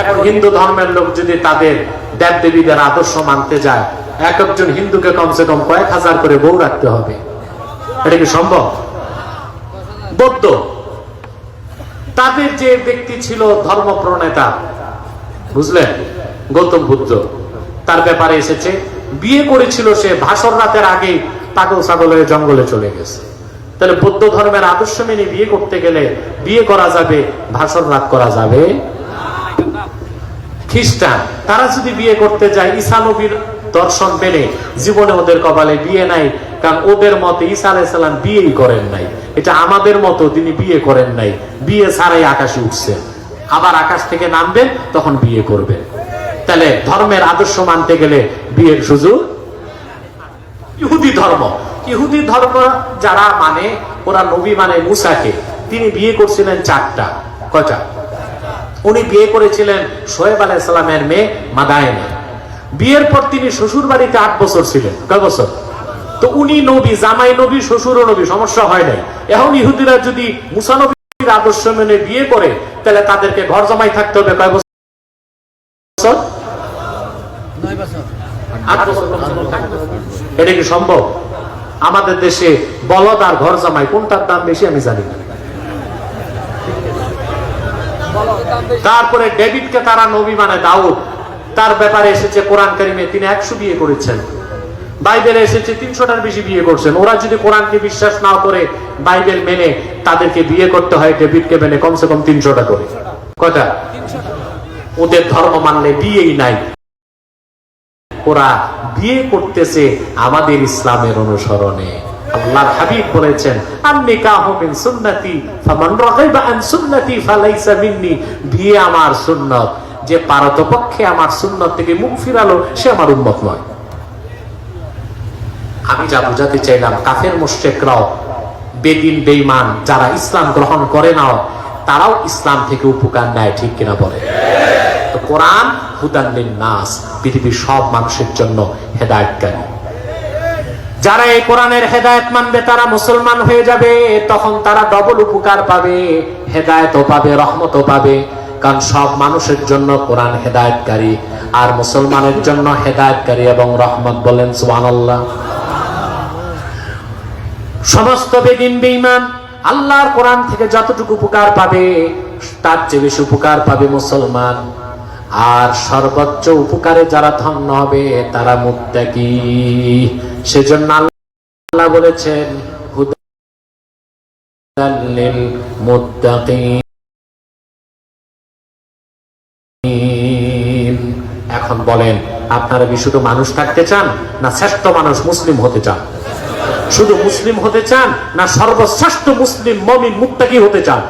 এখন হিন্দু ধর্মের লোক যদি তাদের দেবদেবীদের আদর্শ মানতে যায়, এক একজন হিন্দুকে কমসে কম কয়েক হাজার করে বউ রাখতে হবে। এটা কি সম্ভব? বৌদ্ধ, তাদের যে ব্যক্তি ছিল ধর্ম প্রণেতা, বুঝলেন, গৌতম বুদ্ধ, তার ব্যাপারে এসেছে বিয়ে করেছিল সে ভাসর রাতের আগে পাগল ছাগল হয়ে জঙ্গলে চলে গেছে। তাহলে বৌদ্ধ ধর্মের আদর্শ মেনে বিয়ে করতে গেলে বিয়ে করা যাবে, ভাসর রাত করা যাবে। খ্রিস্টান, তারা যদি বিয়ে করতে যায় ঈসা নবীর দর্শন পেলে জীবনে ওদের কপালে বিয়ে নাই, কারণ ওদের মতে ঈসা আলাইহিস সালাম বিয়েই করেন নাই। এটা আমাদের মতো তিনি বিয়ে করেন নাই, বিয়ে ছাড়াই আকাশে উঠছেন, আবার আকাশ থেকে নামবেন তখন বিয়ে করবেন। তাহলে ধর্মের আদর্শ মানতে গেলে বিয়ের সুযোগ। ইহুদি ধর্ম, ইহুদি ধর্ম যারা মানে ওরা নবী মানে মুসাকে, তিনি বিয়ে করছিলেন 4টা। কয়টা? উনি বিয়ে করেছিলেন শোয়েব আলাইহিস সালামের মেয়ে মাদায়েনে। বিয়ের পর তিনি শ্বশুর বাড়িতে 8 বছর ছিলেন। কয় বছর? তো উনি নবী, জামাই নবী, শ্বশুরও নবী, সমস্যা হয় নাই। এখন ইহুদিরা যদি মুসা নবীর আদর্শ মেনে বিয়ে করে তাহলে তাদেরকে ঘর জামাই থাকতে হবে কয় বছর? 9 বছর। 8 বছর। এটা কি সম্ভব? আমাদের দেশে বলদ আর ঘর জামাই কোনটার দাম বেশি আমি জানি না। তারপরে ডেভিডকে তারা নবী মানে দাউদ, তার ব্যাপারে এসেছে কোরআন কারিমে তিনি 100 বিয়ে করেছেন। বাইবেলে এসেছে 300টার বেশি বিয়ে করছেন। ওরা যদি কোরআনকে বিশ্বাস না করে বাইবেল মেনে তাদেরকে বিয়ে করতে হয় ডেভিডকে মেনে কমসে কম 300টা করে। কয়টা? ওদের ধর্ম মানলে বিয়েই নাই। ওরা বিয়ে করতেছে আমাদের ইসলামের অনুসরণে। আল্লাহর হাবিব বলেছেন, আন-নিকাহু মিন সুন্নতি ফামান রাগিবা আন সুন্নতি ফালাইসা মিন্নি। বিয়ে আমার সুন্নত, যে পারতপক্ষে আমার সুন্নত থেকে মুখ ফিরালো সে আমার উম্মত নয়। আমি যা বুঝাতে চাইলাম, কাফের মুশরিকরাও, বেদিন বেঈমান যারা ইসলাম গ্রহণ করে না তারাও ইসলাম থেকে উপকার নেয়, ঠিক কিনা বলে? তো কোরআন হুদান লিন-নাস, পৃথিবীর সব মানুষের জন্য হেদায়েতকারী। যারা এই কোরআনের হেদায়েত মানবে তারা মুসলমান হয়ে যাবে, তখন তারা ডবল উপকার পাবে, হেদায়েতও পাবে, রহমতও পাবে। কারণ সব মানুষের জন্য কোরআন হেদায়েতকারী, আর মুসলমানের জন্য হেদায়েতকারী এবং রহমত। বলেন সুবহানাল্লাহ। সমস্ত বেদিন বেঈমান আল্লাহর কোরআন থেকে যতটুকু উপকার পাবে তার চেয়ে বেশি উপকার পাবে মুসলমান। আর সর্বোচ্চ উপকারে যারা ধন্য হবে তারা মুত্তাকি। সেজন্য আল্লাহ বলেছেন হুদাল লিল মুত্তাকিন। এখন বলেন, আপনারা কি শুধু মানুষ থাকতে চান, না শ্রেষ্ঠ মানুষ মুসলিম হতে চান? শুধু মুসলিম হতে চান, না সর্বশ্রেষ্ঠ মুসলিম মুমিন মুত্তাকি হতে চান?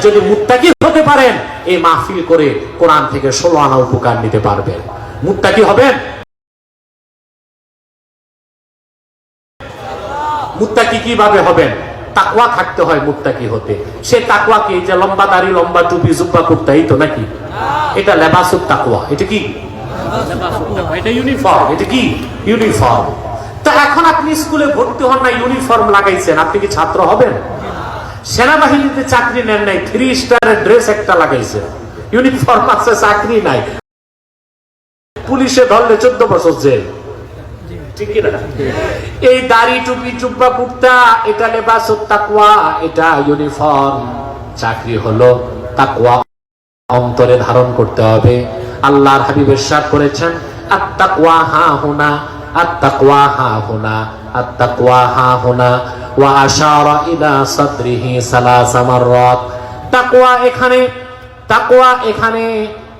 যদি মুত্তাকি হতে পারেন, এই মাহফিল করে কোরআন থেকে 16 আনা উপকার নিতে পারবেন। মুত্তাকি হবেন? মুত্তাকি কিভাবে হবেন? তাকওয়া থাকতে হয় মুত্তাকি হতে। সে তাকওয়া কি? যে লম্বা দাড়ি, লম্বা টুপি, জুব্বা কুর্তা, এই তো নাকি? এটা লেবাসুত তাকওয়া। এটা কি? এটা ইউনিফর্ম। এটা কি? ইউনিফর্ম। তো এখন আপনি স্কুলে ভর্তি হন না, ইউনিফর্ম লাগাইছেন, আপনি কি ছাত্র হবেন? সেনাবাহিনীতে চাকরি নেন নাই, 3 স্টারের ড্রেস একটা লাগাইছে, ইউনিফর্ম আছে, চাকরি নাই, পুলিশে ধরলে 14 বছর জেল। ঠিক না? এই দাড়ি, টুপি, জুব্বা, কুর্তা, এটা লেবাসুত তাকওয়া, এটা ইউনিফর্ম। চাকরি হলো তাকওয়া, অন্তরে ধারণ করতে হবে। আল্লাহর হাবিব ইরশাদ করেছেন, আত-তাকওয়া হাহুনা, আত-তাকওয়া হাহুনা, আত-তাকওয়া হাহুনা, ওয়া আশারা ইলা সাদরিহি 3 মাররাত। তাকওয়া এখানে, তাকওয়া এখানে,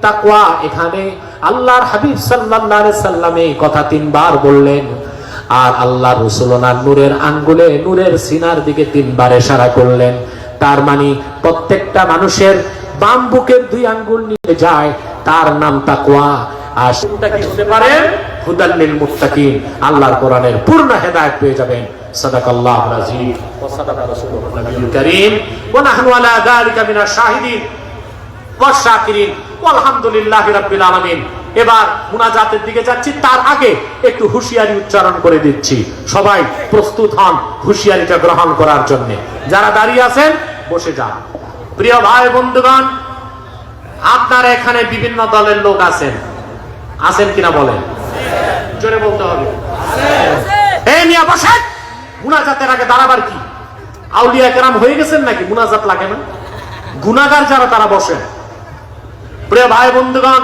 তাকওয়া এখানে। আল্লাহর হাবিব সাল্লাল্লাহু আলাইহি সাল্লাম এই কথা 3 বার বললেন। আর আল্লাহর রাসূল ওনার নূরের আঙ্গুলে, নূরের সিনার দিকে 3 বার ইশারা করলেন। তার মানে প্রত্যেকটা মানুষের বাম বুকের 2 আঙ্গুল নিয়ে যায়, তার নাম তাকওয়া। আর মুত্তাকি হতে পারেন, হুদাল লিল মুত্তাকিন। আল্লাহর কোরআনের পূর্ণ হেদায়েত পেয়ে যাবেন। সাদাকাল্লাহুল আযীম ওয়া সাদাকা রাসূলুহুল নবিয়্যুল কারীম ওয়া নাহনু আলা যালিকা মিনাশ শাহিদিন ওয়া শাকিরিন আলহামদুলিল্লাহি রাব্বিল আলামিন। এবার মুনাজাতের দিকে যাচ্ছি, তার আগে একটু হুঁশিয়ারি উচ্চারণ করে দিচ্ছি। সবাই প্রস্তুত হন হুঁশিয়ারিটা গ্রহণ করার জন্য। যারা দাঁড়িয়ে আছেন বসে যান। প্রিয় ভাই বন্ধুগণ, আপনারা এখানে বিভিন্ন দলের লোক আছেন, আছেন কিনা বলেন? জোরে বলতে হবে। এই মিয়া বসেন। মুনাজাতের আগে দাঁড়াবার কি? আউলিয়া কেরাম হয়ে গেছেন নাকি? মুনাজাত লাগে না? গুনাহগার যারা তারা বসেন। প্রিয় ভাই বন্ধুগণ,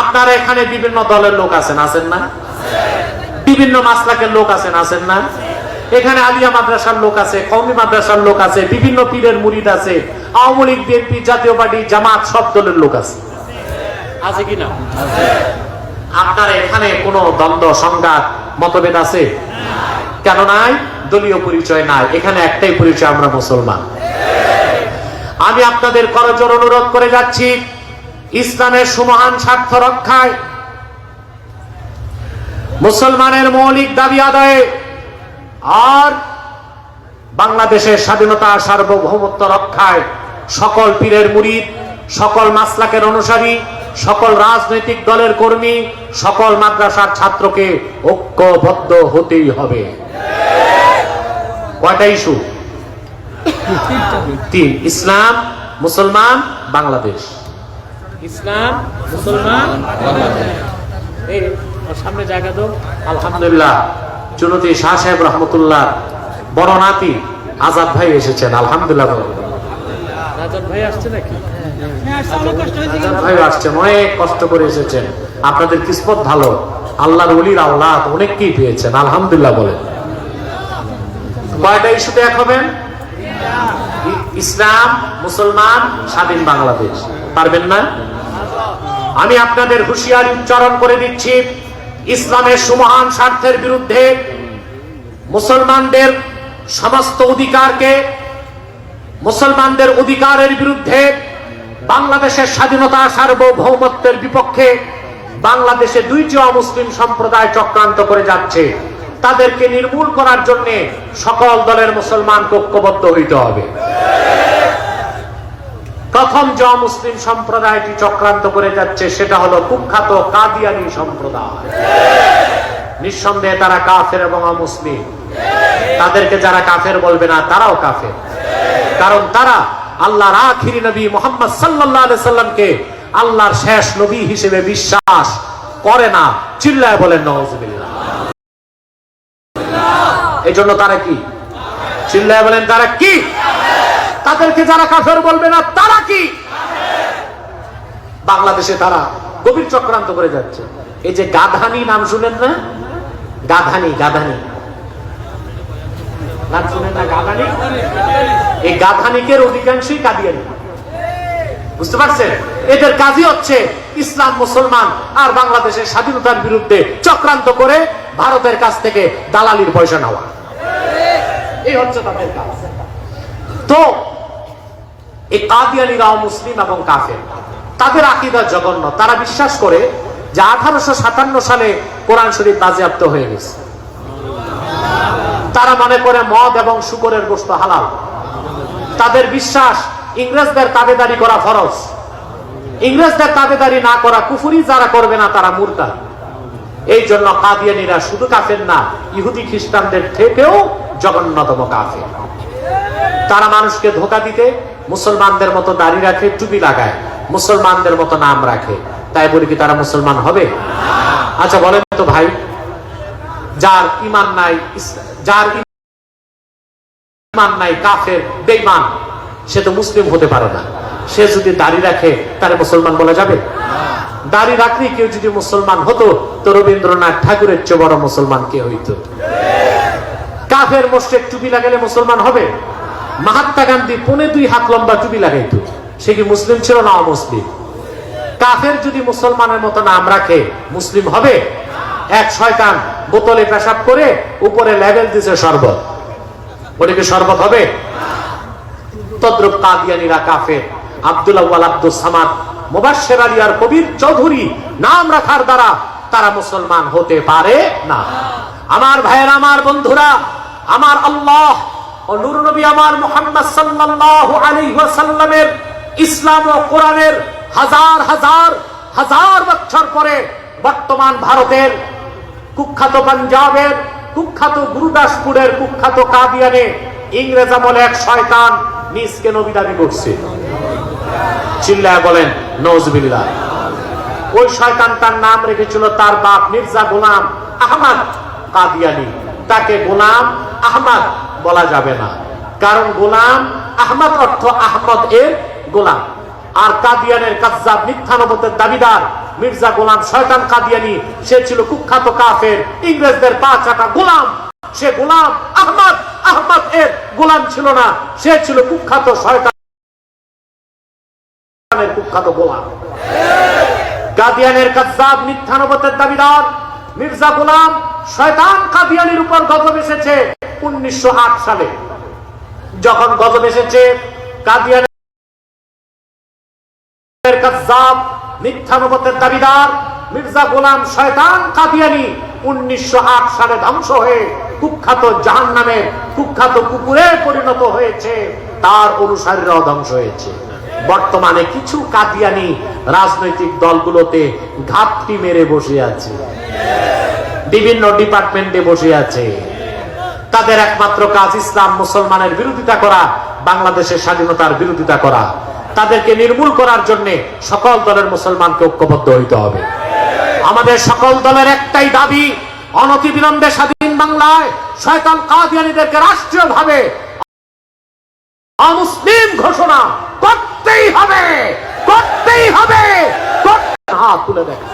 আপনারা এখানে বিভিন্ন দলের লোক আছেন, আছেন না? বিভিন্ন মাসলাকের লোক আছেন, আছেন না? এখানে আলিয়া মাদ্রাসার লোক আছে, কওমি মাদ্রাসার লোক আছে, বিভিন্ন পীরের মুরিদ আছে, আওয়ামী লীগ, বিএনপি, জাতীয় পার্টি, জামাত, সব দলের লোক আছে। আছে কি না? আপনার এখানে কোনো দ্বন্দ্ব, সংঘাত, মতভেদ আছে? কেন নাই? দলীয় পরিচয় নাই। এখানে একটাই পরিচয়, আমরা মুসলমান। আমি আপনাদের করজোড়ে অনুরোধ করে যাচ্ছি, ইসলামের সুমহান স্বার্থ রক্ষায়, মুসলমানের মৌলিক দাবি আদায়ে, আর বাংলাদেশের স্বাধীনতা, সার্বভৌমত্ব রক্ষায় সকল পীরের মুরিদ, সকল মাসলাকের অনুসারী, সকল রাজনৈতিক দলের কর্মী, সকল মাদ্রাসার ছাত্রকে ঐক্যবদ্ধ হতেই হবে। কয়টা ইস্যু? 3। ইসলাম, মুসলমান, বাংলাদেশ। ইসলাম, মুসলমান, বাংলাদেশ। এই সামনে জায়গা দাও। আলহামদুলিল্লাহ, চুনতি শাহ সাহেব রহমতুল্লাহ বড় নাতি আজাদ ভাই এসেছেন। আলহামদুলিল্লাহ। আজাদ ভাই আসছে নাকি? আজাদ ভাই আসছেন, অনেক কষ্ট করে এসেছেন। আপনাদের কিসমত ভালো, আল্লাহর ওলির আওলাদ অনেককেই পেয়েছেন। আলহামদুলিল্লাহ বলেন। কয়টা ইস্যুতে এক হবেন? ইসলাম, মুসলমান, স্বাধীন বাংলাদেশ। পারবেন না? আমি আপনাদের হুঁশিয়ারি উচ্চারণ করে দিচ্ছি, ইসলামের সুমহান স্বার্থের বিরুদ্ধে, মুসলমানদের সমস্ত অধিকারকে, মুসলমানদের অধিকারের বিরুদ্ধে, বাংলাদেশের স্বাধীনতা, সার্বভৌমত্বের বিপক্ষে বাংলাদেশে 2টি অমুসলিম সম্প্রদায় চক্রান্ত করে যাচ্ছে। তাদেরকে নির্মূল করার জন্য সকল দলের মুসলমানকে ঐক্যবদ্ধ হইতে হবে। প্রথম যে অমুসলিম সম্প্রদায়টি চক্রান্ত করে যাচ্ছে সেটা হলো কুখ্যাত কাদিয়ানী সম্প্রদায়। নিঃসন্দেহে তারা কাফের এবং অমুসলিম। তাদেরকে যারা কাফের বলবে না, তারাও কাফের। কারণ তারা আল্লাহর আখিরি নবী মুহাম্মদ সাল্লাল্লাহু আলাইহি সাল্লামকে আল্লাহর শেষ নবী হিসেবে বিশ্বাস করে না। চিল্লায় বলেন নাউজুবিল্লাহ। এই জন্য তারা কি? চিল্লায় বলেন তারা কি? তাদেরকে যারা কাফের বলবে না তারা কি? বাংলাদেশে তারা গভীর চক্রান্ত করে যাচ্ছে। এই যে গাধানি নাম শুনেন না? গাধানি নাম শুনেন না? গাধানি, এই গাধানিকের অধিকাংশই কাদিয়ানি। বুঝতে পারছেন? এদের কাজই হচ্ছে ইসলাম মুসলমান আর বাংলাদেশের স্বাধীনতার বিরুদ্ধে চক্রান্ত করে ভারতের কাছ থেকে দালালির পয়সা নেওয়া। এই হচ্ছে তাদের কাজ। তো এই কাদিয়ানিরাও মুসলিম এবং কাফের। তাদের আকীদা জঘন্য। তারা বিশ্বাস করে যে 1857 সালে কোরআন শরীফ বাজেয়াপ্ত হয়ে গেছে। তারা মনে করে মদ এবং শুকরের গোশত হালাল। তাদের বিশ্বাস ইংরেজদের তাবেদারি করা ফরজ, ইংরেজদের তাবেদারি না করা কুফরি, যারা করবে না তারা মুরতাদ। এই জন্য কাদিয়ানীরা শুধু কাফের না, ইহুদি খ্রিস্টানদের থেকেও জঘন্যতম কাফের। তারা মানুষকে ধোঁকা দিতে মুসলমানদের মতো দাড়ি রাখে, টুপি লাগায়, মুসলমানদের মতো নাম রাখে। তাই বলি কি তারা মুসলমান হবে? আচ্ছা বলেন তো ভাই, যার ঈমান নাই কাফের বেঈমান, সে তো মুসলিম হতে পারে না। সে যদি দাড়ি রাখে তারে মুসলমান বলা যাবে? দাড়ি রাখলে কেউ যদি মুসলমান হতো তো রবীন্দ্রনাথ ঠাকুরের চেয়ে বড় মুসলমান কে হইতো? কাফের মোশরেক টুপি লাগালে মুসলমান হবে? মহাত্মা গান্ধী 2.5 হাত লম্বা টুপি লাগাইতো, সে কি মুসলিম ছিল না অমুসলিম? কাফের যদি মুসলমানের মতো নাম রাখে মুসলিম হবে? এক শয়তান বোতলে পেশাব করে উপরে লেবেল দিছে শরবত, ওটাকে শরবত হবে? তদ্রুপ কাদিয়ানীরা কাফের। আব্দুল আউয়াল আব্দুল সামাদ, মুবাশশির আলী আর কবির চৌধুরী নাম রাখার দ্বারা তারা মুসলমান হতে পারে না। আমার ভাইয়েরা, আমার বন্ধুরা, আমার আল্লাহ ও নূর নবী আমার মুহাম্মদ সাল্লাল্লাহু আলাইহি ওয়াসাল্লামের ইসলাম ও কোরআনের হাজার হাজার হাজার বছর পরে বর্তমান ভারতের কুখ্যাত পাঞ্জাবের কুখ্যাত গুরুদাসপুরের কুখ্যাত কাদিয়ানে ইংরেজ আমলে এক শয়তান নিজকে নবী দাবি করছে। চিল্লায় বলেন নাউজুবিল্লাহ। ওই শয়তানটার নাম রেখেছিল তার বাপ মির্জা গোলাম আহমদ কাদিয়ানি। তাকে গোলাম আহমদ বলা যাবে না, কারণ গোলাম আহমদ অর্থ আহমদ এর গোলাম। আর কাদিয়ানের কাজ্জাব মিথ্যা নবুয়তের দাবিদার মির্জা গোলাম শয়তান কাদিয়ানি, সে ছিল কুখ্যাত কাফের, ইংরেজদের পা চাটা গোলাম। সে গোলাম আহমদ এর গোলাম ছিল না, সে ছিল কুখ্যাত শয়তানের কুখ্যাত গোলাম। কাদিয়ানের কাজ্জাব মিথ্যা নবুয়তের দাবিদার মির্জা গোলাম শয়তান কাদিয়ানির উপর গজব এসেছে 1908 সালে। যখন গজব এসেছে, কাদিয়ানের কাজ্জাব মিথ্যা নবুয়তের দাবিদার মির্জা গোলাম শয়তান কাদিয়ানি 1908 সালে ধ্বংস হয়ে কুখ্যাত জাহান্নামের কুখ্যাত কুকুরে পরিণত হয়েছে, তার অনুসারীরাও ধ্বংস হয়েছে। বর্তমানে কিছু কাদিয়ানি রাজনৈতিক দলগুলোতে ঘাপটি মেরে বসে আছে, বিভিন্ন ডিপার্টমেন্টে বসে আছে। তাদের একমাত্র কাজ ইসলাম মুসলমানের বিরোধিতা করা, বাংলাদেশের স্বাধীনতার বিরোধিতা করা। তাদেরকে নির্মূল করার জন্য সকল দলের মুসলমানকে ঐক্যবদ্ধ হইতে হবে। আমাদের সকল দলের একটাই দাবি, অনতিবিলম্বে স্বাধীন বাংলায় শয়তান কাদিয়ানীদেরকে রাষ্ট্রীয়ভাবে অমুসলিম ঘোষণা করতেই হবে, করতেই হবে। হাত তুলে দেখেন